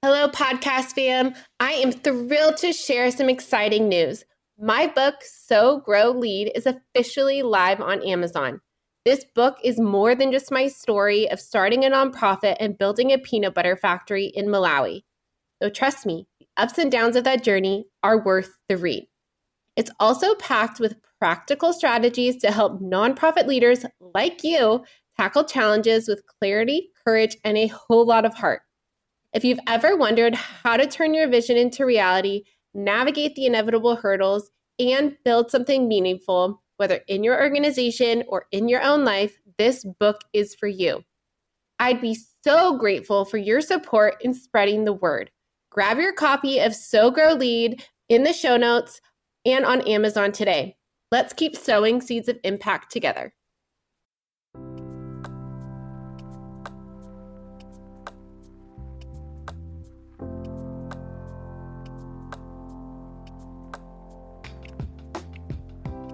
Hello, podcast fam. I am thrilled to share some exciting news. My book, Sow, Grow, Lead, is officially live on Amazon. This book is more than just my story of starting a nonprofit and building a peanut butter factory in Malawi. So trust me, the ups and downs of that journey are worth the read. It's also packed with practical strategies to help nonprofit leaders like you tackle challenges with clarity, courage, and a whole lot of heart. If you've ever wondered how to turn your vision into reality, navigate the inevitable hurdles, and build something meaningful, whether in your organization or in your own life, this book is for you. I'd be so grateful for your support in spreading the word. Grab your copy of Sow, Grow, Lead in the show notes and on Amazon today. Let's keep sowing seeds of impact together.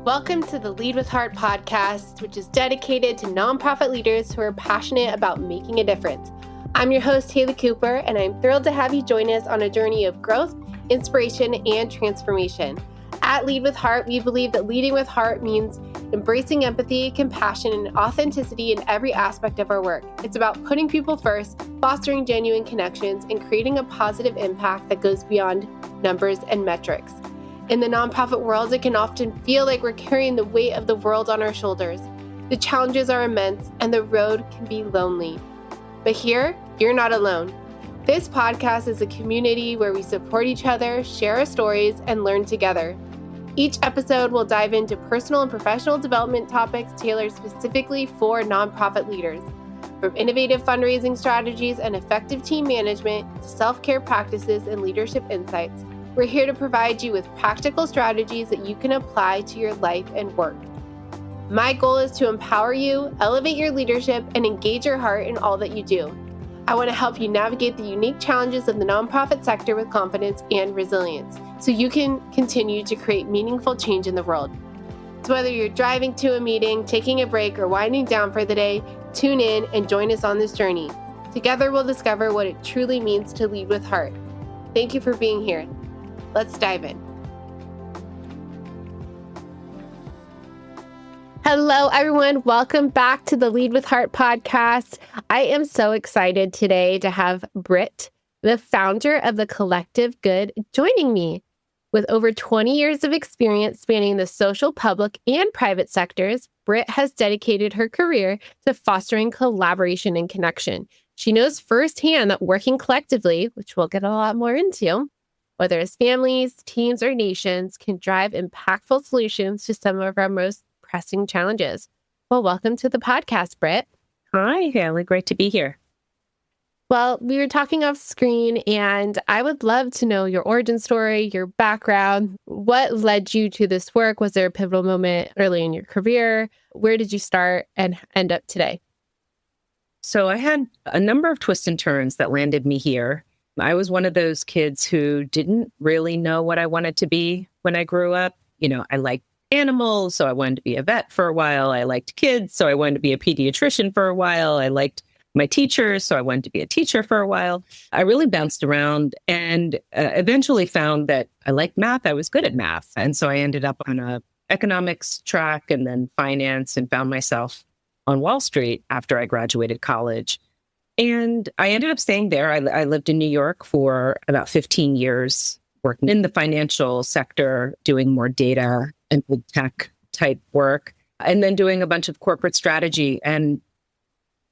Welcome to the Lead with Heart podcast, which is dedicated to nonprofit leaders who are passionate about making a difference. I'm your host, Haley Cooper, and I'm thrilled to have you join us on a journey of growth, inspiration, and transformation. At Lead with Heart, we believe that leading with heart means embracing empathy, compassion, and authenticity in every aspect of our work. It's about putting people first, fostering genuine connections, and creating a positive impact that goes beyond numbers and metrics. In the nonprofit world, it can often feel like we're carrying the weight of the world on our shoulders. The challenges are immense and the road can be lonely. But here, you're not alone. This podcast is a community where we support each other, share our stories, and learn together. Each episode will dive into personal and professional development topics tailored specifically for nonprofit leaders. From innovative fundraising strategies and effective team management to self-care practices and leadership insights, we're here to provide you with practical strategies that you can apply to your life and work. My goal is to empower you, elevate your leadership, and engage your heart in all that you do. I want to help you navigate the unique challenges of the nonprofit sector with confidence and resilience, so you can continue to create meaningful change in the world. So whether you're driving to a meeting, taking a break, or winding down for the day, tune in and join us on this journey. Together we'll discover what it truly means to lead with heart. Thank you for being here. Let's dive in. Hello, everyone. Welcome back to the Lead with Heart podcast. I am so excited today to have Britt, the founder of the Collective Good, joining me. With over 20 years of experience spanning the social, public, and private sectors, Britt has dedicated her career to fostering collaboration and connection. She knows firsthand that working collectively, which we'll get a lot more into, whether it's families, teams, or nations, can drive impactful solutions to some of our most pressing challenges. Well, welcome to the podcast, Britt. Hi, Haley. Great to be here. Well, we were talking off screen, and I would love to know your origin story, your background. What led you to this work? Was there a pivotal moment early in your career? Where did you start and end up today? So I had a number of twists and turns that landed me here. I was one of those kids who didn't really know what I wanted to be when I grew up. I liked animals, so I wanted to be a vet for a while. I liked kids, so I wanted to be a pediatrician for a while. I liked my teachers, so I wanted to be a teacher for a while. I really bounced around and eventually found that I liked math. I was good at math. And so I ended up on a economics track and then finance, and found myself on Wall Street after I graduated college. And I ended up staying there. I lived in New York for about 15 years, working in the financial sector, doing more data and big tech type work, and then doing a bunch of corporate strategy. And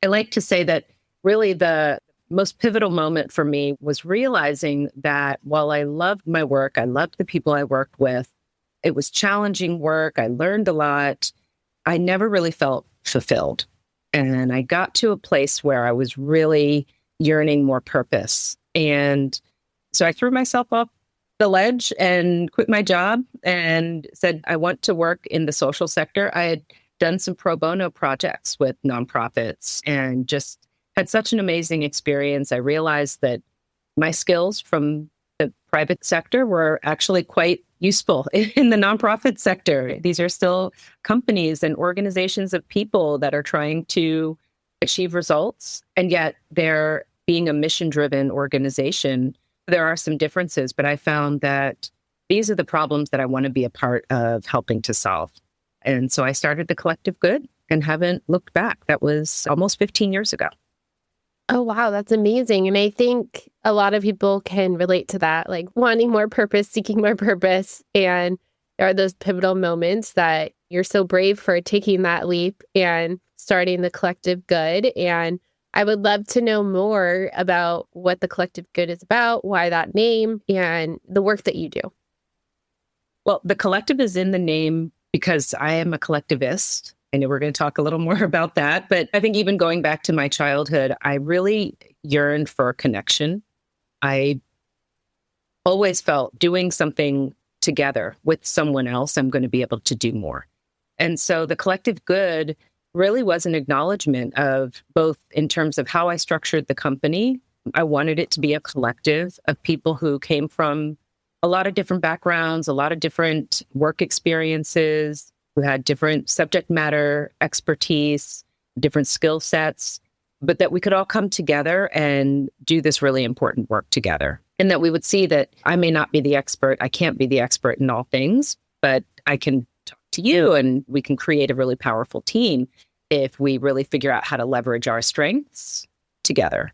I like to say that really the most pivotal moment for me was realizing that while I loved my work, I loved the people I worked with, it was challenging work, I learned a lot, I never really felt fulfilled. And I got to a place where I was really yearning more purpose. And so I threw myself off the ledge and quit my job and said, I want to work in the social sector. I had done some pro bono projects with nonprofits and just had such an amazing experience. I realized that my skills from the private sector were actually quite useful in the nonprofit sector. These are still companies and organizations of people that are trying to achieve results, and yet they're being a mission-driven organization, there are some differences, but I found that these are the problems that I want to be a part of helping to solve. And so I started the Collective Good and haven't looked back. That was almost 15 years ago. Oh, wow. That's amazing. And I think a lot of people can relate to that, like wanting more purpose, seeking more purpose. And there are those pivotal moments that you're so brave for taking that leap and starting the Collective Good. And I would love to know more about what the Collective Good is about, why that name, and the work that you do. Well, the collective is in the name because I am a collectivist. I know we're going to talk a little more about that, but I think even going back to my childhood, I really yearned for a connection. I always felt doing something together with someone else, I'm going to be able to do more. And so the Collective Good really was an acknowledgement of both in terms of how I structured the company. I wanted it to be a collective of people who came from a lot of different backgrounds, a lot of different work experiences, who had different subject matter expertise, different skill sets, but that we could all come together and do this really important work together. And that we would see that I may not be the expert, I can't be the expert in all things, but I can talk to you and we can create a really powerful team if we really figure out how to leverage our strengths together.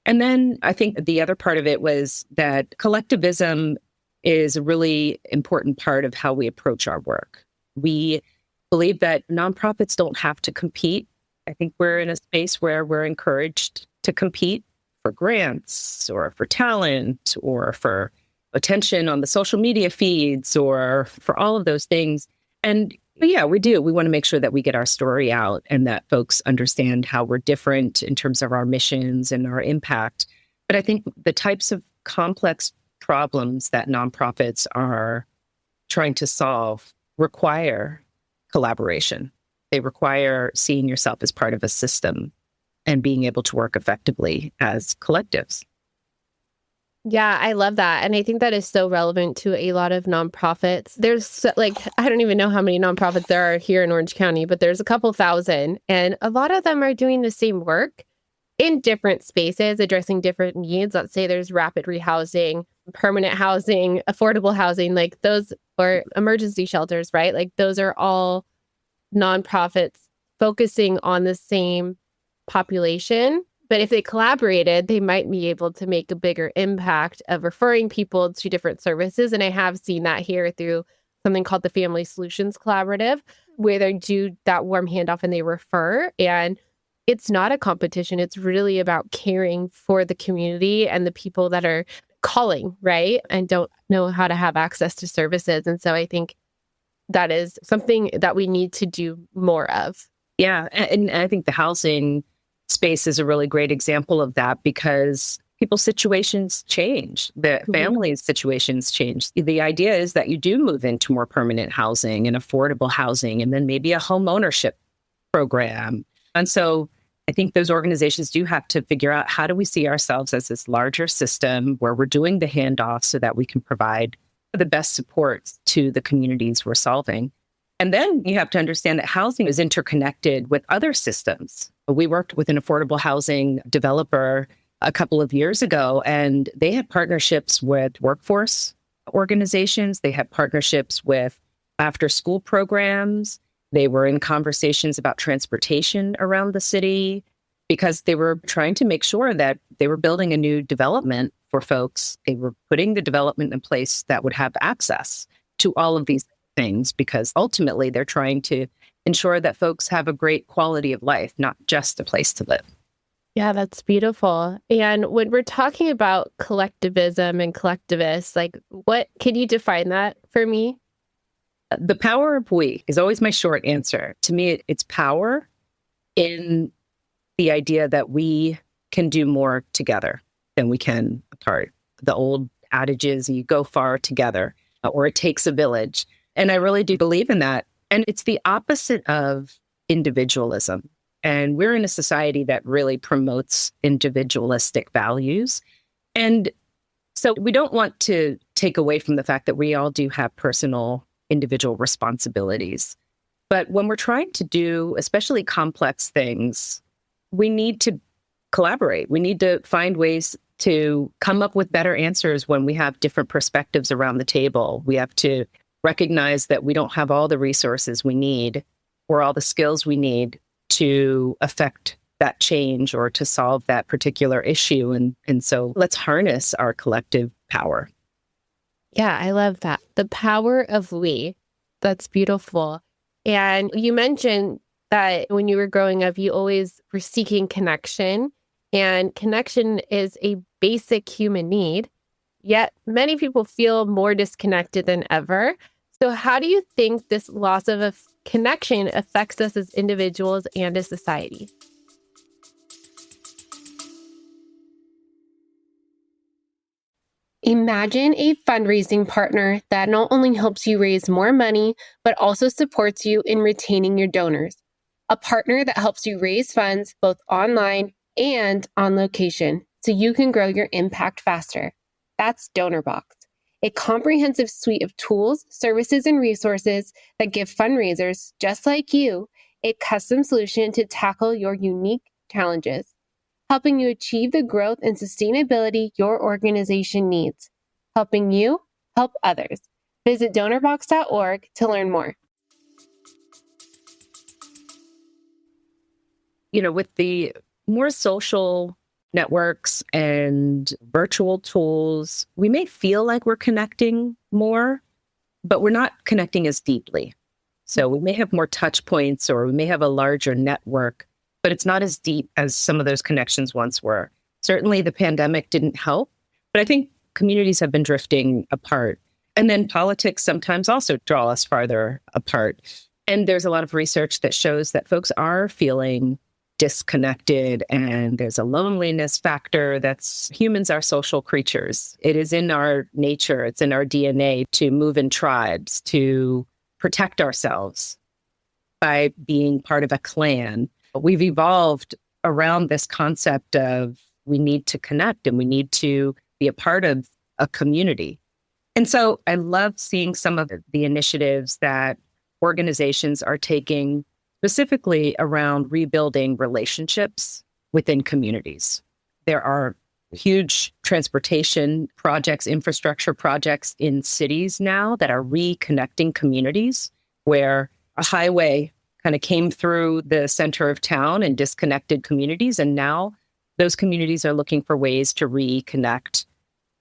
And then I think the other part of it was that collectivism is a really important part of how we approach our work. We believe that nonprofits don't have to compete. I think we're in a space where we're encouraged to compete for grants or for talent or for attention on the social media feeds or for all of those things. And yeah, we do. We want to make sure that we get our story out and that folks understand how we're different in terms of our missions and our impact. But I think the types of complex problems that nonprofits are trying to solve require collaboration. They require seeing yourself as part of a system and being able to work effectively as collectives. Yeah, I love that. And I think that is so relevant to a lot of nonprofits. There's I don't even know how many nonprofits there are here in Orange County, but there's a couple thousand. And a lot of them are doing the same work in different spaces, addressing different needs. Let's say there's rapid rehousing, permanent housing, affordable housing, like those, or emergency shelters, right? Like those are all nonprofits focusing on the same population. But if they collaborated, they might be able to make a bigger impact of referring people to different services. And I have seen that here through something called the Family Solutions Collaborative, where they do that warm handoff and they refer. And it's not a competition. It's really about caring for the community and the people that are calling, right? And don't know how to have access to services. And so I think that is something that we need to do more of. Yeah. And I think the housing space is a really great example of that because people's situations change, the families' situations change. The idea is that you do move into more permanent housing and affordable housing, and then maybe a home ownership program. And so I think those organizations do have to figure out, how do we see ourselves as this larger system where we're doing the handoff so that we can provide the best support to the communities we're solving. And then you have to understand that housing is interconnected with other systems. We worked with an affordable housing developer a couple of years ago, and they had partnerships with workforce organizations. They had partnerships with after-school programs. They were in conversations about transportation around the city because they were trying to make sure that they were building a new development for folks. They were putting the development in place that would have access to all of these things because ultimately they're trying to ensure that folks have a great quality of life, not just a place to live. Yeah, that's beautiful. And when we're talking about collectivism and collectivists, like what can you define that for me? The power of we is always my short answer. To me, it's power in the idea that we can do more together than we can apart. The old adage is you go far together, or it takes a village. And I really do believe in that. And it's the opposite of individualism. And we're in a society that really promotes individualistic values. And so we don't want to take away from the fact that we all do have personal individual responsibilities. But when we're trying to do especially complex things, we need to collaborate. We need to find ways to come up with better answers when we have different perspectives around the table. We have to recognize that we don't have all the resources we need or all the skills we need to affect that change or to solve that particular issue. And so let's harness our collective power. Yeah, I love that. The power of we. That's beautiful. And you mentioned that when you were growing up, you always were seeking connection. And connection is a basic human need. Yet many people feel more disconnected than ever. So how do you think this loss of a connection affects us as individuals and as society? Imagine a fundraising partner that not only helps you raise more money, but also supports you in retaining your donors. A partner that helps you raise funds both online and on location so you can grow your impact faster. That's DonorBox, a comprehensive suite of tools, services, and resources that give fundraisers just like you a custom solution to tackle your unique challenges, helping you achieve the growth and sustainability your organization needs, helping you help others. Visit donorbox.org to learn more. With the more social networks and virtual tools, we may feel like we're connecting more, but we're not connecting as deeply. So we may have more touch points or we may have a larger network, but it's not as deep as some of those connections once were. Certainly the pandemic didn't help, but I think communities have been drifting apart. And then politics sometimes also draw us farther apart. And there's a lot of research that shows that folks are feeling disconnected, and there's a loneliness factor. Humans are social creatures. It is in our nature, it's in our DNA to move in tribes, to protect ourselves by being part of a clan. We've evolved around this concept of we need to connect and we need to be a part of a community. And so I love seeing some of the initiatives that organizations are taking specifically around rebuilding relationships within communities. There are huge transportation projects, infrastructure projects in cities now that are reconnecting communities where a highway kind of came through the center of town and disconnected communities. And now those communities are looking for ways to reconnect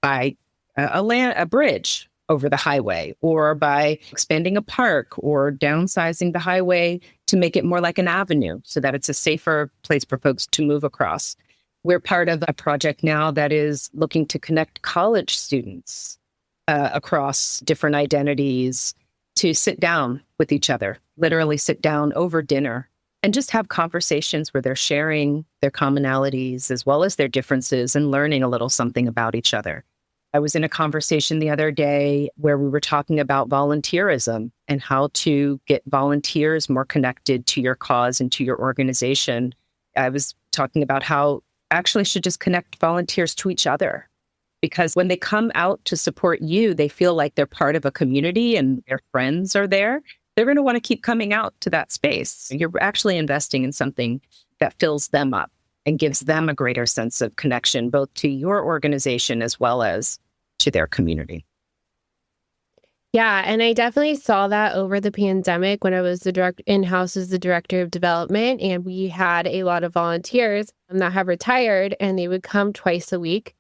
by a bridge over the highway, or by expanding a park or downsizing the highway to make it more like an avenue so that it's a safer place for folks to move across. We're part of a project now that is looking to connect college students across different identities to sit down with each other, literally sit down over dinner and just have conversations where they're sharing their commonalities as well as their differences and learning a little something about each other. I was in a conversation the other day where we were talking about volunteerism and how to get volunteers more connected to your cause and to your organization. I was talking about how actually should just connect volunteers to each other, because when they come out to support you, they feel like they're part of a community and their friends are there. They're going to want to keep coming out to that space. You're actually investing in something that fills them up and gives them a greater sense of connection, both to your organization as well as to their community. Yeah, and I definitely saw that over the pandemic when I was in-house as the director of development, and we had a lot of volunteers that have retired, and they would come twice a week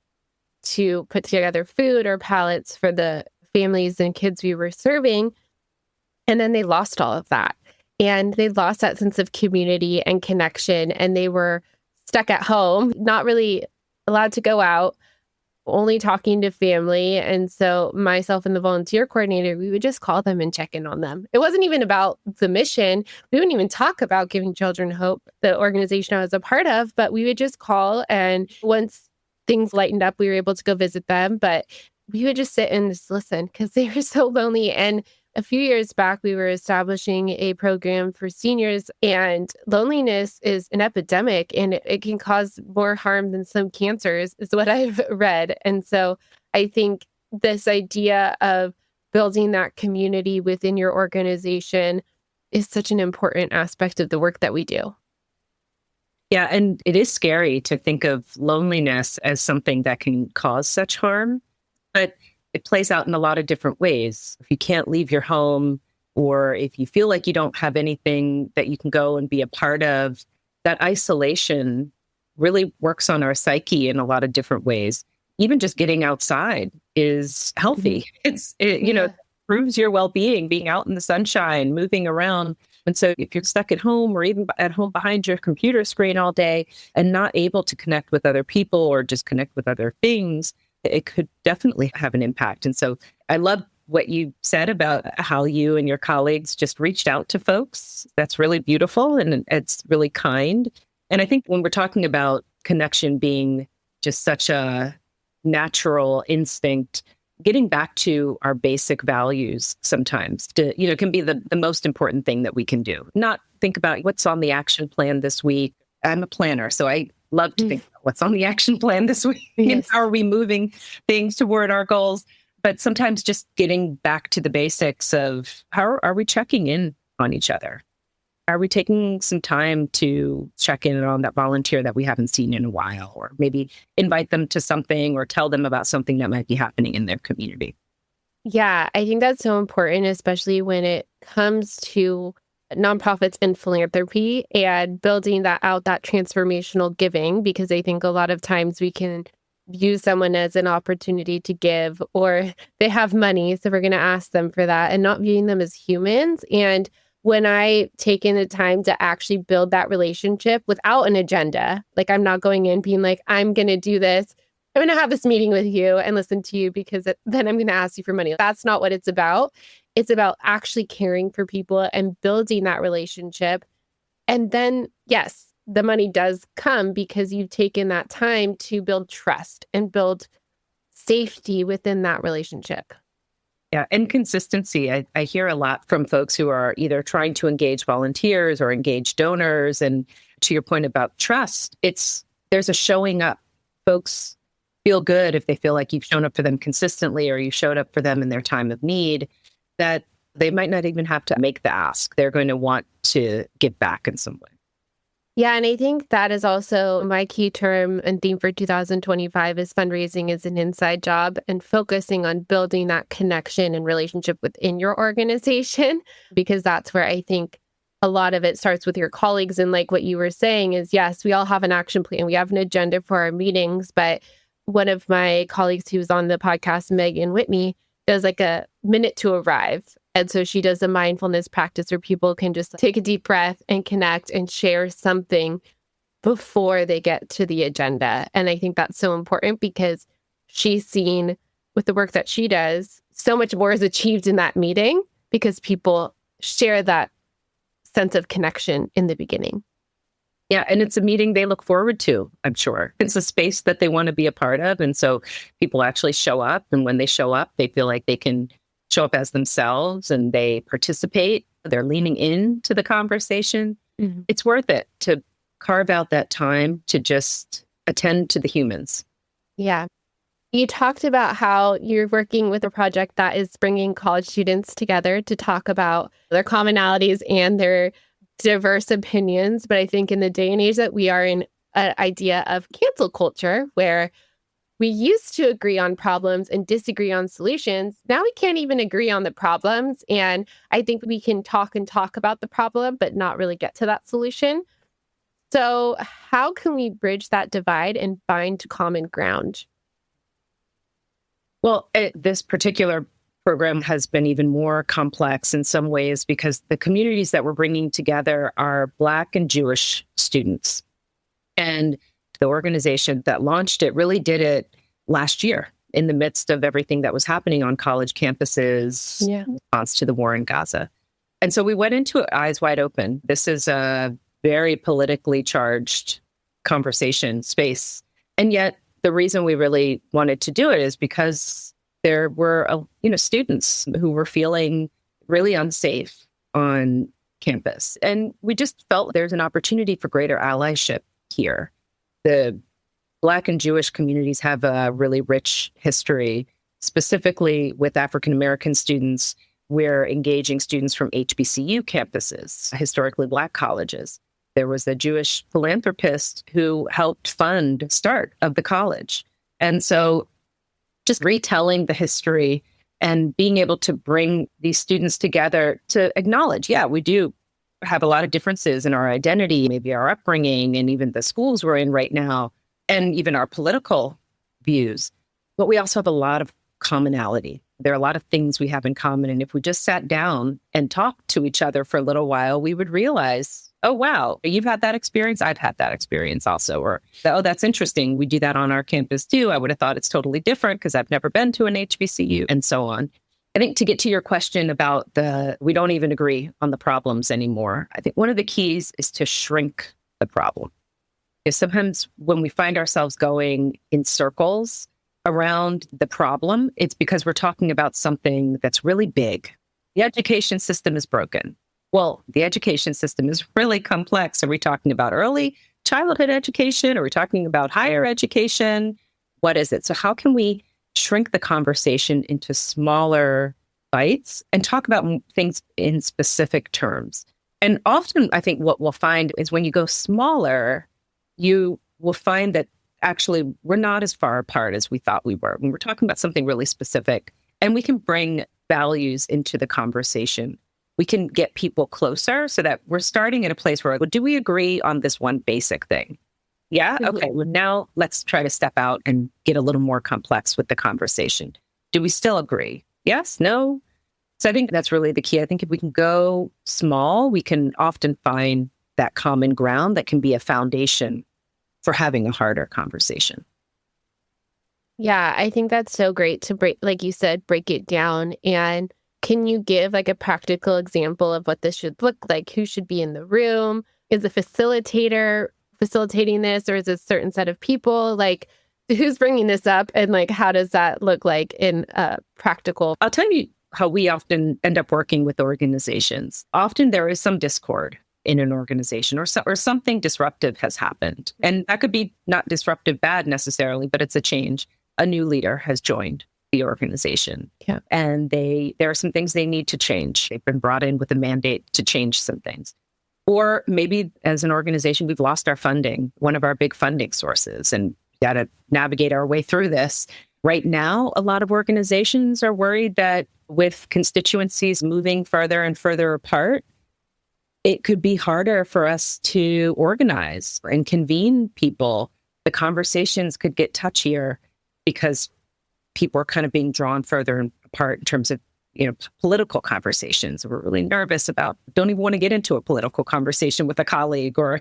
to put together food or pallets for the families and kids we were serving. And then they lost all of that. And they lost that sense of community and connection, and they were stuck at home, not really allowed to go out, only talking to family. And so myself and the volunteer coordinator, we would just call them and check in on them. It wasn't even about the mission. We wouldn't even talk about Giving Children Hope, the organization I was a part of, but we would just call. And once things lightened up, we were able to go visit them. But we would just sit and just listen because they were so lonely. And a few years back, we were establishing a program for seniors, and loneliness is an epidemic, and it can cause more harm than some cancers, is what I've read. And so I think this idea of building that community within your organization is such an important aspect of the work that we do. Yeah, and it is scary to think of loneliness as something that can cause such harm, but it plays out in a lot of different ways. If you can't leave your home, or if you feel like you don't have anything that you can go and be a part of, that isolation really works on our psyche in a lot of different ways. Even just getting outside is healthy. It proves your well-being, being out in the sunshine, moving around. And so if you're stuck at home or even at home behind your computer screen all day and not able to connect with other people or just connect with other things, it could definitely have an impact. And so I love what you said about how you and your colleagues just reached out to folks. That's really beautiful and it's really kind. And I think when we're talking about connection being just such a natural instinct, getting back to our basic values sometimes can be the most important thing that we can do. Not think about what's on the action plan this week. I'm a planner, so I love to think about what's on the action plan this week. Yes. And how are we moving things toward our goals? But sometimes just getting back to the basics of how are we checking in on each other? Are we taking some time to check in on that volunteer that we haven't seen in a while, or maybe invite them to something or tell them about something that might be happening in their community? Yeah, I think that's so important, especially when it comes to nonprofits and philanthropy and building that out, that transformational giving, because I think a lot of times we can view someone as an opportunity to give, or they have money, so we're going to ask them for that, and not viewing them as humans. And when I take in the time to actually build that relationship without an agenda, like I'm not going in being like, I'm going to do this. I'm going to have this meeting with you and listen to you because then I'm going to ask you for money. That's not what it's about. It's about actually caring for people and building that relationship. And then, yes, the money does come because you've taken that time to build trust and build safety within that relationship. Yeah, and consistency. I hear a lot from folks who are either trying to engage volunteers or engage donors. And to your point about trust, there's a showing up. Folks feel good if they feel like you've shown up for them consistently or you showed up for them in their time of need, that they might not even have to make the ask. They're going to want to give back in some way. Yeah, and I think that is also my key term and theme for 2025 is fundraising is an inside job, and focusing on building that connection and relationship within your organization, because that's where I think a lot of it starts with your colleagues. And like what you were saying is, yes, we all have an action plan. We have an agenda for our meetings. But one of my colleagues who was on the podcast, Megan Whitney, does like a minute to arrive. And so she does a mindfulness practice where people can just take a deep breath and connect and share something before they get to the agenda. And I think that's so important because she's seen with the work that she does, so much more is achieved in that meeting because people share that sense of connection in the beginning. Yeah, and it's a meeting they look forward to, I'm sure. It's a space that they want to be a part of. And so people actually show up. And when they show up, they feel like they can show up as themselves and they participate. They're leaning into the conversation. Mm-hmm. It's worth it to carve out that time to just attend to the humans. Yeah. You talked about how you're working with a project that is bringing college students together to talk about their commonalities and their diverse opinions. But I think in the day and age that we are in, an idea of cancel culture, where we used to agree on problems and disagree on solutions. Now we can't even agree on the problems. And I think we can talk about the problem, but not really get to that solution. So how can we bridge that divide and find common ground? Well, this particular program has been even more complex in some ways because the communities that we're bringing together are Black and Jewish students. And the organization that launched it really did it last year in the midst of everything that was happening on college campuses in response to the war in Gaza. And so we went into it eyes wide open. This is a very politically charged conversation space. And yet the reason we really wanted to do it is because there were students who were feeling really unsafe on campus. And we just felt there's an opportunity for greater allyship here. The Black and Jewish communities have a really rich history, specifically with African American students. We're engaging students from HBCU campuses, historically Black colleges. There was a Jewish philanthropist who helped fund the start of the college. And so just retelling the history and being able to bring these students together to acknowledge, yeah, we do have a lot of differences in our identity, maybe our upbringing, and even the schools we're in right now, and even our political views. But we also have a lot of commonality. There are a lot of things we have in common. And if we just sat down and talked to each other for a little while, we would realize, oh, wow, you've had that experience. I've had that experience also. Or, oh, that's interesting. We do that on our campus too. I would have thought it's totally different because I've never been to an HBCU and so on. I think to get to your question about we don't even agree on the problems anymore, I think one of the keys is to shrink the problem. Because sometimes when we find ourselves going in circles around the problem, it's because we're talking about something that's really big. The education system is broken. Well, the education system is really complex. Are we talking about early childhood education? Are we talking about higher education? What is it? So how can we shrink the conversation into smaller bites and talk about things in specific terms? And often, I think what we'll find is when you go smaller, you will find that actually we're not as far apart as we thought we were. When we're talking about something really specific, and we can bring values into the conversation, we can get people closer so that we're starting at a place where, well, do we agree on this one basic thing? Yeah? Okay. Well, now let's try to step out and get a little more complex with the conversation. Do we still agree? Yes? No? So I think that's really the key. I think if we can go small, we can often find that common ground that can be a foundation for having a harder conversation. Yeah, I think that's so great to break, like you said, break it down. And can you give like a practical example of what this should look like? Who should be in the room? Is a facilitator facilitating this, or is it a certain set of people? Like, who's bringing this up, and like, how does that look like in practical? I'll tell you how we often end up working with organizations. Often there is some discord in an organization, or something disruptive has happened. And that could be not disruptive bad necessarily, but it's a change. A new leader has joined the organization. Yeah. And there are some things they need to change. They've been brought in with a mandate to change some things. Or maybe as an organization, we've lost our funding, one of our big funding sources, and got to navigate our way through this. Right now, a lot of organizations are worried that with constituencies moving further and further apart, it could be harder for us to organize and convene people. The conversations could get touchier because people are kind of being drawn further apart in terms of, political conversations. We're really nervous about, don't even want to get into a political conversation with a colleague or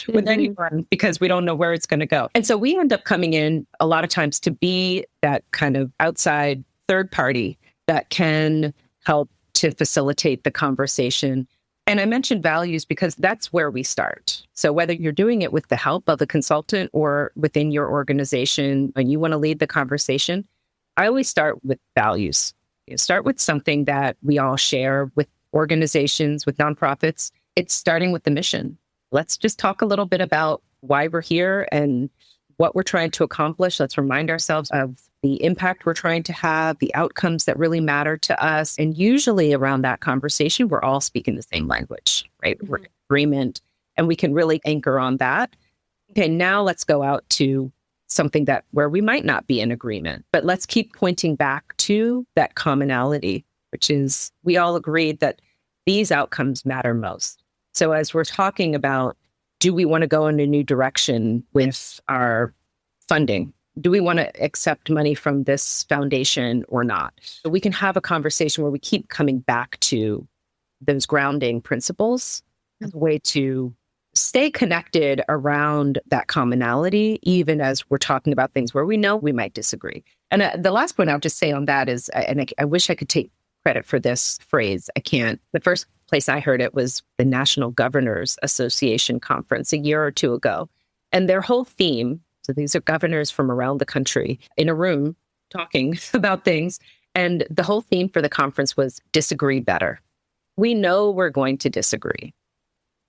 with anyone because we don't know where it's going to go. And so we end up coming in a lot of times to be that kind of outside third party that can help to facilitate the conversation. And I mentioned values because that's where we start. So whether you're doing it with the help of a consultant or within your organization and you want to lead the conversation, I always start with values. Start with something that we all share with organizations, with nonprofits. It's starting with the mission. Let's just talk a little bit about why we're here and what we're trying to accomplish. Let's remind ourselves of the impact we're trying to have, the outcomes that really matter to us. And usually around that conversation, we're all speaking the same language, right? Mm-hmm. We're in agreement, and we can really anchor on that. Okay, now let's go out to something where we might not be in agreement, but let's keep pointing back to that commonality, which is we all agreed that these outcomes matter most. So as we're talking about, do we want to go in a new direction with our funding? Do we want to accept money from this foundation or not? So we can have a conversation where we keep coming back to those grounding principles as a way to stay connected around that commonality, even as we're talking about things where we know we might disagree. And the last point I'll just say on that is, and I wish I could take credit for this phrase. I can't. The first place I heard it was the National Governors Association conference a year or two ago. And their whole theme, so these are governors from around the country in a room talking about things. And the whole theme for the conference was disagree better. We know we're going to disagree.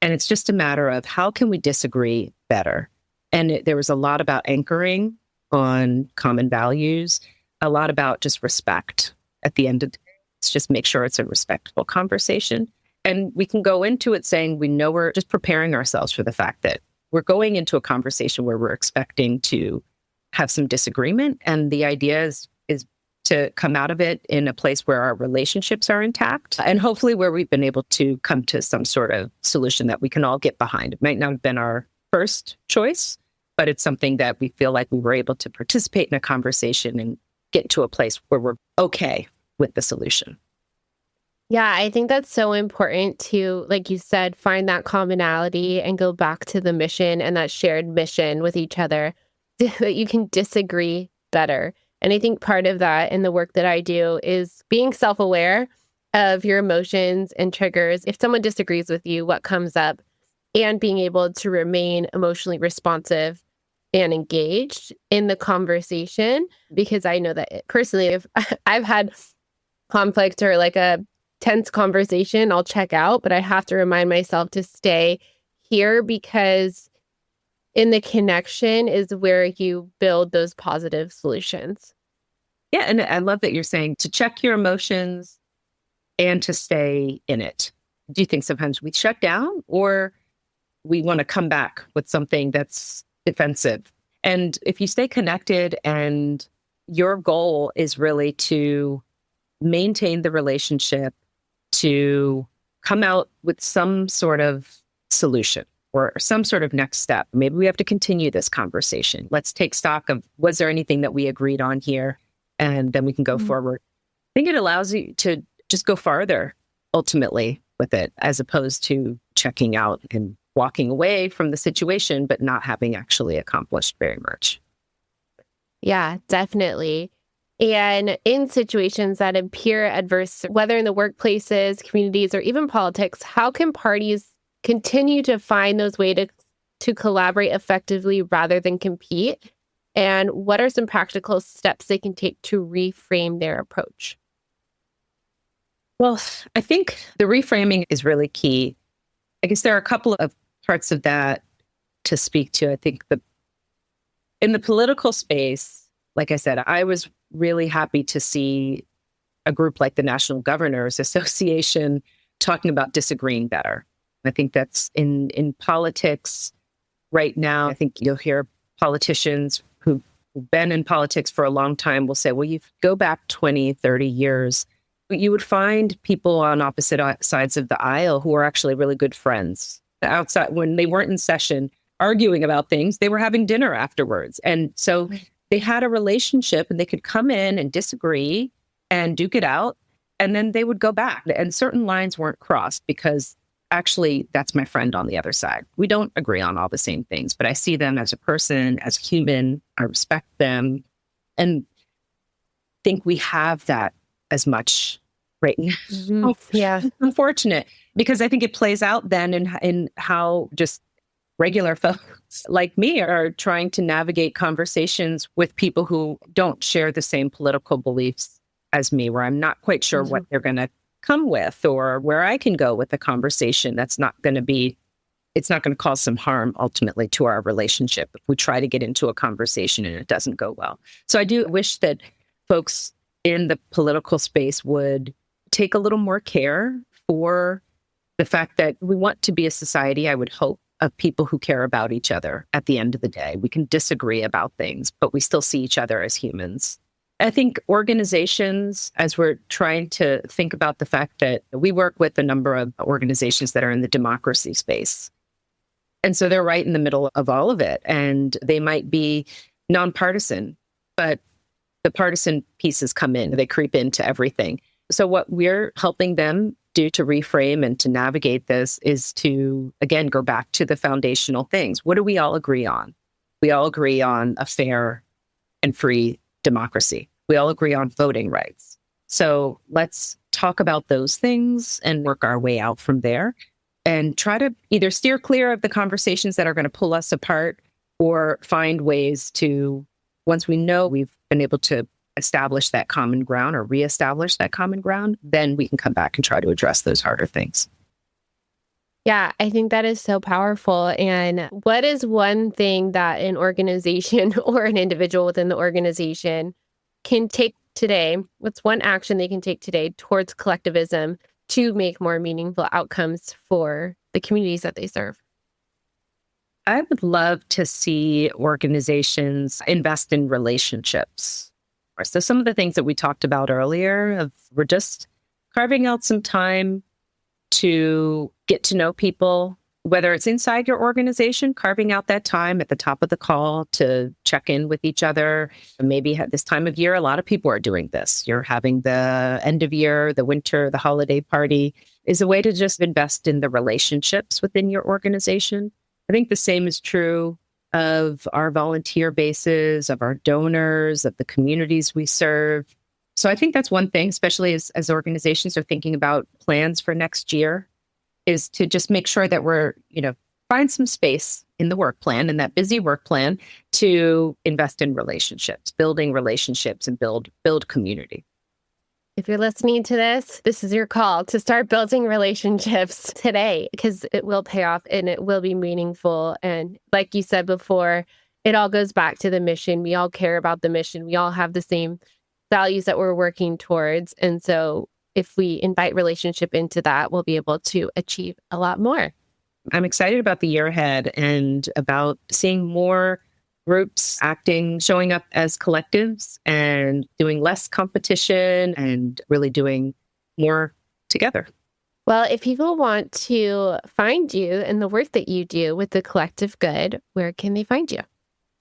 And it's just a matter of how can we disagree better? And there was a lot about anchoring on common values, a lot about just respect at the end of the day. Let's just make sure it's a respectful conversation. And we can go into it saying we know we're just preparing ourselves for the fact that we're going into a conversation where we're expecting to have some disagreement. And the idea is to come out of it in a place where our relationships are intact and hopefully where we've been able to come to some sort of solution that we can all get behind. It might not have been our first choice, but it's something that we feel like we were able to participate in a conversation and get to a place where we're okay with the solution. Yeah, I think that's so important to, like you said, find that commonality and go back to the mission and that shared mission with each other so that you can disagree better. And I think part of that in the work that I do is being self-aware of your emotions and triggers. If someone disagrees with you, what comes up, and being able to remain emotionally responsive and engaged in the conversation. Because I know that personally, if I've had conflict or like a tense conversation, I'll check out, but I have to remind myself to stay here because in the connection is where you build those positive solutions. Yeah. And I love that you're saying to check your emotions and to stay in it. Do you think sometimes we shut down or we want to come back with something that's defensive? And if you stay connected and your goal is really to maintain the relationship, to come out with some sort of solution or some sort of next step. Maybe we have to continue this conversation. Let's take stock of, was there anything that we agreed on here? And then we can go forward. I think it allows you to just go farther ultimately with it, as opposed to checking out and walking away from the situation, but not having actually accomplished very much. Yeah, definitely. And in situations that appear adverse, whether in the workplaces, communities, or even politics, how can parties continue to find those ways to collaborate effectively rather than compete? And what are some practical steps they can take to reframe their approach? Well, I think the reframing is really key. I guess there are a couple of parts of that to speak to. I think in the political space, like I said, I was really happy to see a group like the National Governors Association talking about disagreeing better. I think that's in politics right now. I think you'll hear politicians who've been in politics for a long time will say, well, you go back 20, 30 years, you would find people on opposite sides of the aisle who are actually really good friends. Outside, when they weren't in session arguing about things, they were having dinner afterwards. And so they had a relationship and they could come in and disagree and duke it out. And then they would go back and certain lines weren't crossed because actually that's my friend on the other side. We don't agree on all the same things, but I see them as a person, as a human. I respect them and think we have that as much right now. Mm-hmm. Yeah. It's unfortunate because I think it plays out then in how just regular folks like me are trying to navigate conversations with people who don't share the same political beliefs as me, where I'm not quite sure what they're going to come with or where I can go with the conversation. It's not going to cause some harm ultimately to our relationship if we try to get into a conversation and it doesn't go well. So I do wish that folks in the political space would take a little more care for the fact that we want to be a society, I would hope, of people who care about each other at the end of the day. We can disagree about things, but we still see each other as humans. I think organizations, as we're trying to think about the fact that we work with a number of organizations that are in the democracy space. And so they're right in the middle of all of it. And they might be nonpartisan, but the partisan pieces come in, they creep into everything. So what we're helping them do to reframe and to navigate this is to, again, go back to the foundational things. What do we all agree on? We all agree on a fair and free democracy. We all agree on voting rights. So let's talk about those things and work our way out from there and try to either steer clear of the conversations that are going to pull us apart or find ways to, once we know we've been able to establish that common ground or reestablish that common ground, then we can come back and try to address those harder things. Yeah, I think that is so powerful. And what is one thing that an organization or an individual within the organization can take today? What's one action they can take today towards collectivism to make more meaningful outcomes for the communities that they serve? I would love to see organizations invest in relationships. So some of the things that we talked about earlier, we're just carving out some time to get to know people, whether it's inside your organization, carving out that time at the top of the call to check in with each other. Maybe at this time of year, a lot of people are doing this. You're having the end of year, the winter, the holiday party is a way to just invest in the relationships within your organization. I think the same is true of our volunteer bases, of our donors, of the communities we serve. So I think that's one thing, especially as organizations are thinking about plans for next year, is to just make sure that we're, find some space in the work plan and that busy work plan to invest in relationships, building relationships and build community. If you're listening to this is your call to start building relationships today, because it will pay off and it will be meaningful. And like you said before, it all goes back to the mission. We all care about the mission. We all have the same values that we're working towards. And so if we invite relationship into that, we'll be able to achieve a lot more. I'm excited about the year ahead and about seeing more groups showing up as collectives and doing less competition and really doing more together. Well, if people want to find you and the work that you do with the Collective Good, where can they find you?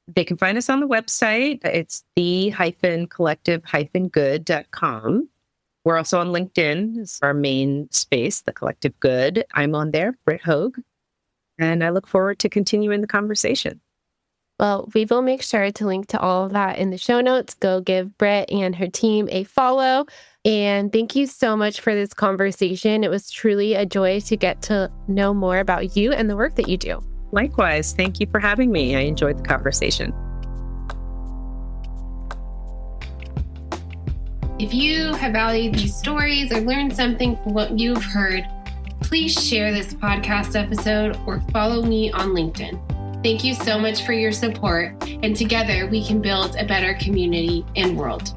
They can find us on the website. It's the-collective-good.com. We're also on LinkedIn. It's our main space, the Collective Good. I'm on there, Britt Hogue, and I look forward to continuing the conversation. Well, we will make sure to link to all of that in the show notes. Go give Britt and her team a follow. And thank you so much for this conversation. It was truly a joy to get to know more about you and the work that you do. Likewise. Thank you for having me. I enjoyed the conversation. If you have valued these stories or learned something from what you've heard, please share this podcast episode or follow me on LinkedIn. Thank you so much for your support, and together we can build a better community and world.